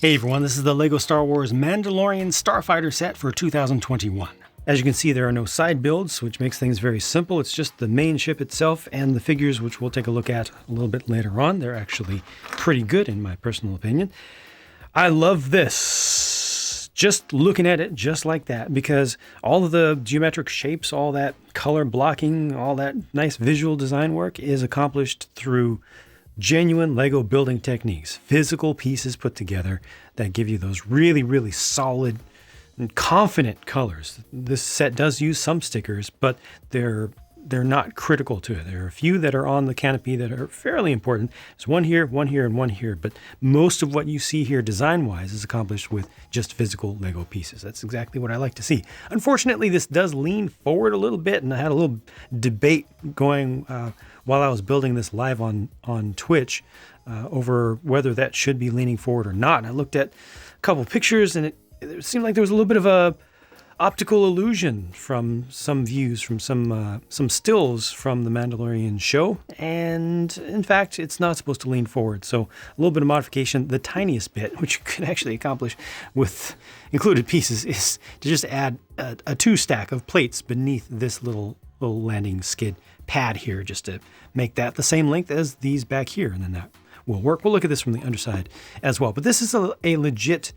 Hey everyone, this is the LEGO Star Wars Mandalorian Starfighter set for 2021. As you can see, there are no side builds, which makes things very simple. It's just the main ship itself and the figures, which we'll take a look at a little bit later on. They're actually pretty good in my personal opinion. I love this. Just looking at it just like that, because all of the geometric shapes, all that color blocking, all that nice visual design work is accomplished through genuine LEGO building techniques, physical pieces put together that give you those really, really solid and confident colors. This set does use some stickers, but they're not critical to it. There are a few that are on the canopy that are fairly important. There's one here, and one here, but most of what you see here design-wise is accomplished with just physical LEGO pieces. That's exactly what I like to see. Unfortunately, this does lean forward a little bit, and I had a little debate going while I was building this live on Twitch over whether that should be leaning forward or not. And I looked at a couple pictures, and it seemed like there was a little bit of a optical illusion from some views, from some stills from the Mandalorian show. And in fact, it's not supposed to lean forward. So a little bit of modification, the tiniest bit, which you can actually accomplish with included pieces, is to just add a two stack of plates beneath this little landing skid pad here, just to make that the same length as these back here. And then that will work. We'll look at this from the underside as well. But this is a legit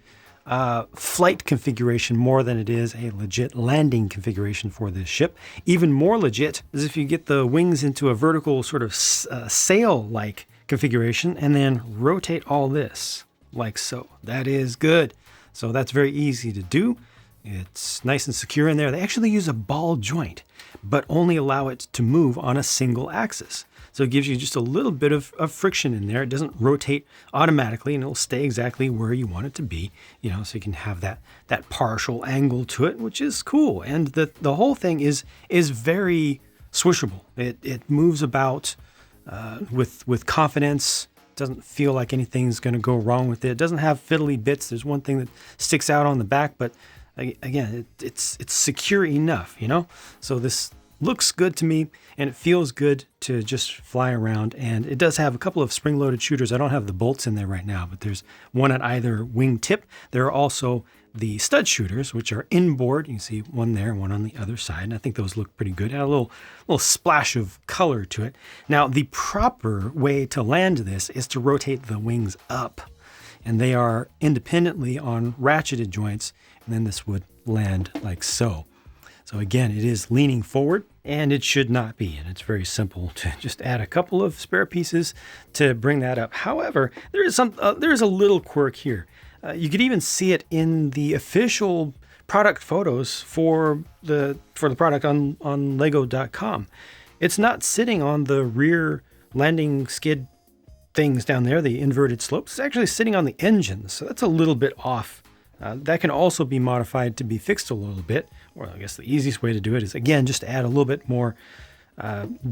flight configuration more than it is a legit landing configuration for this ship. Even more legit is if you get the wings into a vertical sort of sail-like configuration and then rotate all this like so. That is good. So that's very easy to do. It's nice and secure in there. They actually use a ball joint, but only allow it to move on a single axis. So it gives you just a little bit of friction in there. It doesn't rotate automatically, and it'll stay exactly where you want it to be, so you can have that partial angle to it, which is cool. And the whole thing is very swishable. It moves about with confidence. It doesn't feel like anything's going to go wrong with it. It doesn't have fiddly bits. There's one thing that sticks out on the back, but again, it's secure enough, So this looks good to me, and it feels good to just fly around. And it does have a couple of spring-loaded shooters. I don't have the bolts in there right now, but there's one at either wing tip. There are also the stud shooters, which are inboard. You can see one there, one on the other side. And I think those look pretty good. Add a little splash of color to it. Now, the proper way to land this is to rotate the wings up. And they are independently on ratcheted joints. And then this would land like so. So again, it is leaning forward, and it should not be. And it's very simple to just add a couple of spare pieces to bring that up. However, there is a little quirk here. You could even see it in the official product photos for the product on Lego.com. It's not sitting on the rear landing skid things down there, the inverted slopes. It's actually sitting on the engine, so that's a little bit off. That can also be modified to be fixed a little bit, or I guess the easiest way to do it is, again, just to add a little bit more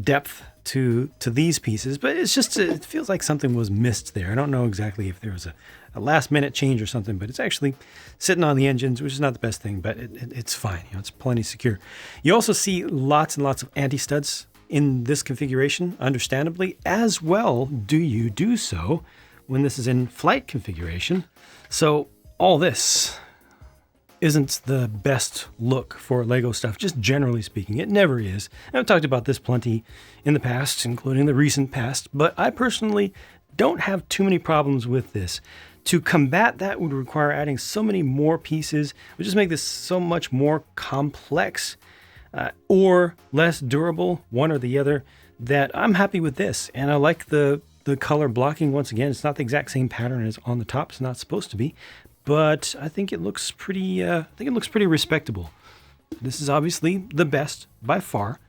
depth to these pieces. But it feels like something was missed there. I don't know exactly if there was a last-minute change or something, but it's actually sitting on the engines, which is not the best thing, but it's fine. It's plenty secure. You also see lots and lots of anti-studs in this configuration, understandably, as well do you do so when this is in flight configuration. So all this isn't the best look for LEGO stuff, just generally speaking. It never is. I've talked about this plenty in the past, including the recent past, but I personally don't have too many problems with this. To combat that would require adding so many more pieces. It would just make this so much more complex or less durable, one or the other, that I'm happy with this. And I like the color blocking. Once again, it's not the exact same pattern as on the top. It's not supposed to be. But I think it looks pretty respectable. This is obviously the best by far.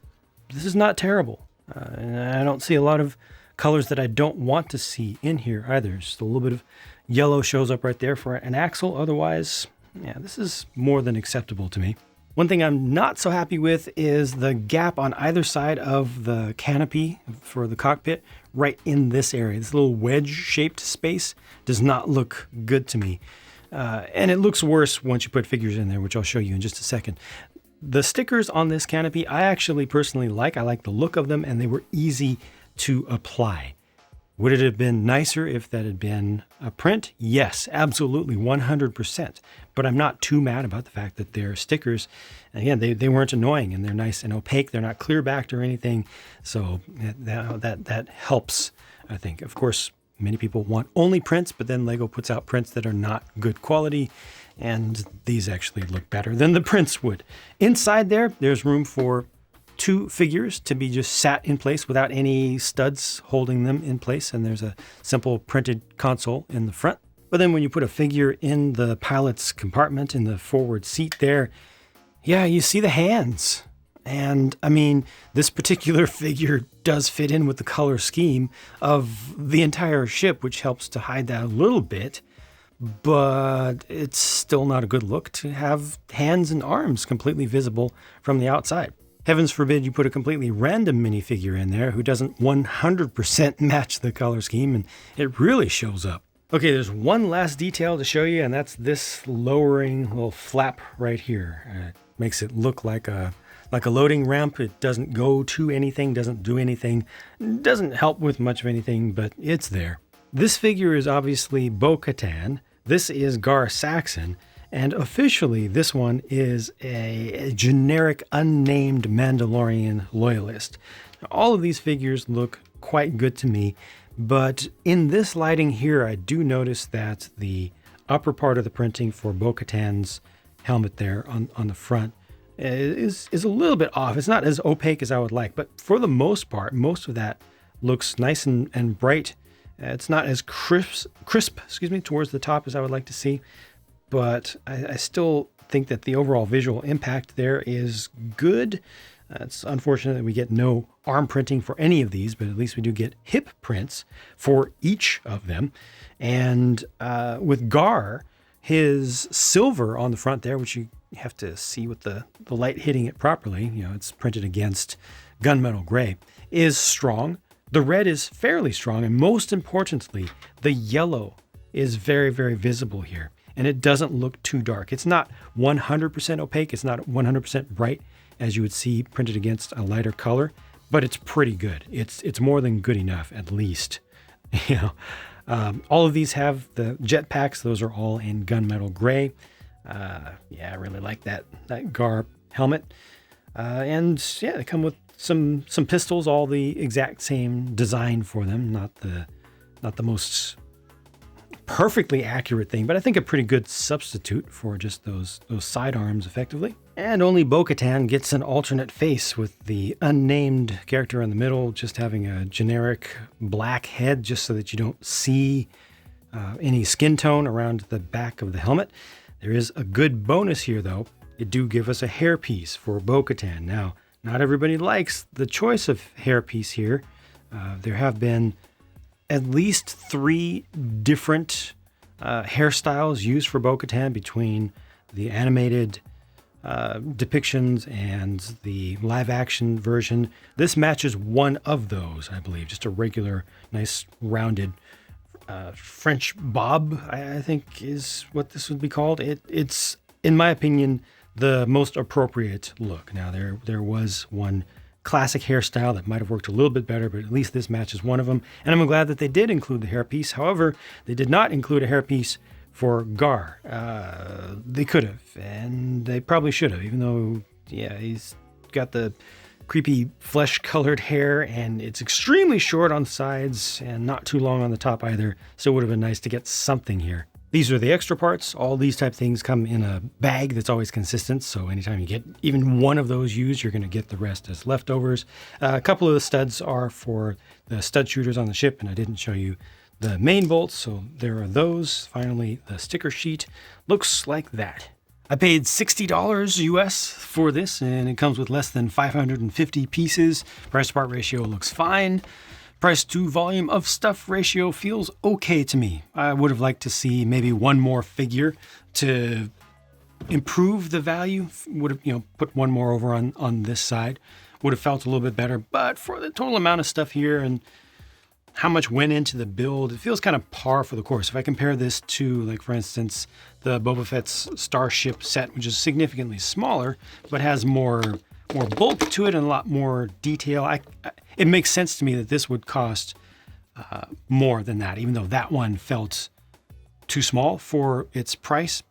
This is not terrible. And I don't see a lot of colors that I don't want to see in here either. Just a little bit of yellow shows up right there for an axle. Otherwise, yeah, this is more than acceptable to me. One thing I'm not so happy with is the gap on either side of the canopy for the cockpit, right in this area. This little wedge-shaped space does not look good to me. And it looks worse once you put figures in there, which I'll show you in just a second. The stickers on this canopy, I actually personally like. I like the look of them, and they were easy to apply. Would it have been nicer if that had been a print? Yes, absolutely, 100%. But I'm not too mad about the fact that they're stickers. And again, they weren't annoying, and they're nice and opaque. They're not clear backed or anything. So that helps, I think. Of course, many people want only prints, but then Lego puts out prints that are not good quality, and these actually look better than the prints would. Inside there's room for 2 figures to be just sat in place without any studs holding them in place, and there's a simple printed console in the front. But then when you put a figure in the pilot's compartment in the forward seat there, yeah, you see the hands. And I mean, this particular figure does fit in with the color scheme of the entire ship, which helps to hide that a little bit. But it's still not a good look to have hands and arms completely visible from the outside. Heavens forbid you put a completely random minifigure in there who doesn't 100% match the color scheme, and it really shows up. Okay, there's one last detail to show you, and that's this lowering little flap right here. It makes it look like a loading ramp. It doesn't go to anything, doesn't do anything, doesn't help with much of anything, but it's there. This figure is obviously Bo-Katan. This is Gar Saxon. And officially, this one is a generic, unnamed Mandalorian loyalist. Now, all of these figures look quite good to me, but in this lighting here, I do notice that the upper part of the printing for Bo-Katan's helmet there on the front is a little bit off. It's not as opaque as I would like, but for the most part, most of that looks nice and bright. It's not as crisp, towards the top as I would like to see. But I still think that the overall visual impact there is good. It's unfortunate that we get no arm printing for any of these, but at least we do get hip prints for each of them. And with Gar, his silver on the front there, which you have to see with the light hitting it properly, it's printed against gunmetal gray, is strong. The red is fairly strong, and most importantly, the yellow is very, very visible here. And it doesn't look too dark. It's not 100% opaque. It's not 100% bright, as you would see printed against a lighter color, but it's pretty good. It's more than good enough, at least. All of these have the jetpacks. Those are all in gunmetal gray. I really like that Gar helmet. And they come with some pistols, all the exact same design for them. Not the most perfectly accurate thing, but I think a pretty good substitute for just those sidearms effectively. And only Bo-Katan gets an alternate face, with the unnamed character in the middle just having a generic black head, just so that you don't see any skin tone around the back of the helmet. There is a good bonus here though. It do give us a hairpiece for Bo-Katan. Now, not everybody likes the choice of hairpiece here. There have been at least 3 different hairstyles used for Bo-Katan between the animated depictions and the live action version. This matches one of those, I believe, just a regular, nice, rounded French bob, I think is what this would be called. It's, in my opinion, the most appropriate look. Now, there was one classic hairstyle that might have worked a little bit better, but at least this matches one of them. And I'm glad that they did include the hairpiece. However, they did not include a hairpiece for Gar. They could have, and they probably should have, even though, he's got the creepy flesh-colored hair, and it's extremely short on the sides and not too long on the top either. So it would have been nice to get something here. These are the extra parts. All these type of things come in a bag that's always consistent. So anytime you get even one of those used, you're going to get the rest as leftovers. A couple of the studs are for the stud shooters on the ship, and I didn't show you the main bolts. So there are those. Finally, the sticker sheet looks like that. I paid $60 US for this, and it comes with less than 550 pieces. Price to part ratio looks fine. Price to volume of stuff ratio feels okay to me. I would have liked to see maybe one more figure to improve the value. Would have, put one more over on this side. Would have felt a little bit better. But for the total amount of stuff here and how much went into the build, it feels kind of par for the course. If I compare this to, like, for instance, the Boba Fett's Starship set, which is significantly smaller, but has more bulk to it and a lot more detail, it makes sense to me that this would cost more than that, even though that one felt too small for its price,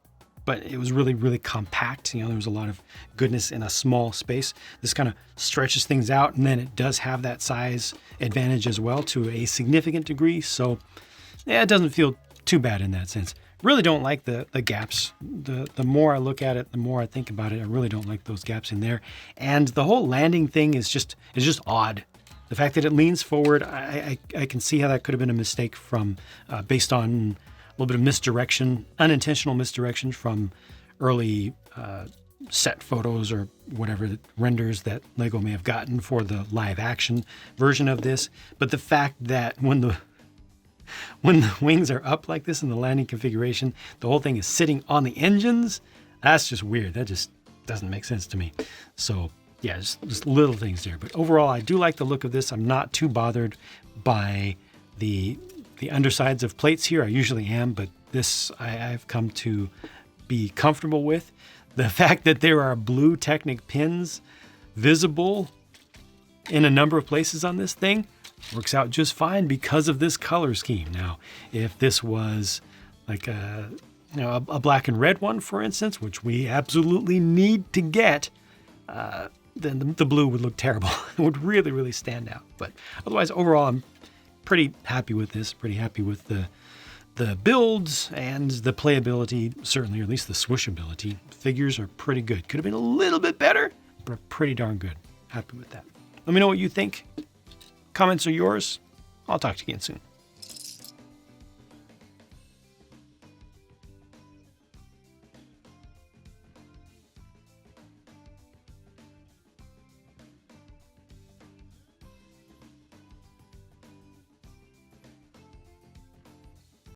but it was really, really compact. You know, there was a lot of goodness in a small space. This kind of stretches things out, and then it does have that size advantage as well to a significant degree. So yeah, it doesn't feel too bad in that sense. Really don't like the gaps. The more I look at it, the more I think about it. I really don't like those gaps in there. And the whole landing thing is just odd. The fact that it leans forward, I can see how that could have been a mistake from based on a little bit of misdirection, unintentional misdirection from early set photos or whatever renders that Lego may have gotten for the live action version of this. But the fact that when the wings are up like this in the landing configuration, the whole thing is sitting on the engines, that's just weird. That just doesn't make sense to me. So yeah, just little things there. But overall, I do like the look of this. I'm not too bothered by the undersides of plates here. I usually am, but this I've come to be comfortable with. The fact that there are blue Technic pins visible in a number of places on this thing works out just fine because of this color scheme. Now, if this was like a black and red one, for instance, which we absolutely need to get, then the blue would look terrible. It would really, really stand out. But otherwise, overall, I'm pretty happy with this. Pretty happy with the builds and the playability, certainly, or at least the swishability. Figures are pretty good. Could have been a little bit better, but pretty darn good. Happy with that. Let me know what you think. Comments are yours. I'll talk to you again soon.